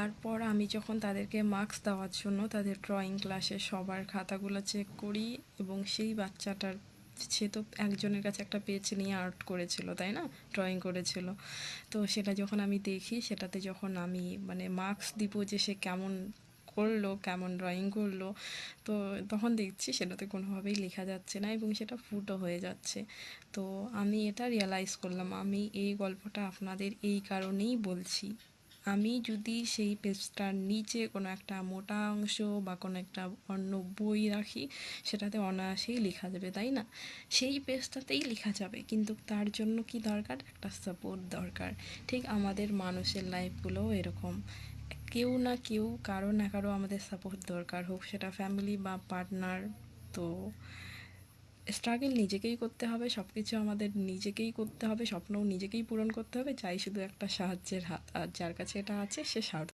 তারপর আমি যখন তাদেরকে মার্কস দেওয়ার জন্য তাদের ড্রয়িং ক্লাসে সবার খাতাগুলো চেক করি, এবং সেই বাচ্চাটার, সে তো একজনের কাছে একটা পেজ নিয়ে আর্ট করেছিল, তাই না, ড্রয়িং করেছিল। তো সেটা যখন আমি দেখি, সেটাতে যখন আমি মানে মার্কস দিব যে সে কেমন করলো, কেমন ড্রয়িং করলো, তো তখন দেখছি সেটাতে কোনোভাবেই লেখা যাচ্ছে না এবং সেটা ফুটো হয়ে যাচ্ছে। তো আমি এটা রিয়েলাইজ করলাম, আমি এই গল্পটা আপনাদের এই কারণেই বলছি। আমি যদি সেই পেজটার নিচে কোনো একটা মোটা অংশ বা কোনো একটা অন্য বই রাখি, সেটাতে অনায়াসেই লেখা যাবে, তাই না? সেই পেজটাতেই লেখা যাবে, কিন্তু তার জন্য কি দরকার? একটা সাপোর্ট দরকার। ঠিক আমাদের মানুষের লাইফগুলোও এরকম, কেউ না কেউ, কারো না কারো আমাদের সাপোর্ট দরকার, হোক সেটা ফ্যামিলি বা পার্টনার। তো স্ট্রাগল নিজেকেই করতে হবে, সব কিছু আমাদের নিজেকেই করতে হবে, স্বপ্নও নিজেকেই পূরণ করতে হবে, চাই শুধু একটা সাহায্যের হাত, আর যার কাছে এটা আছে সে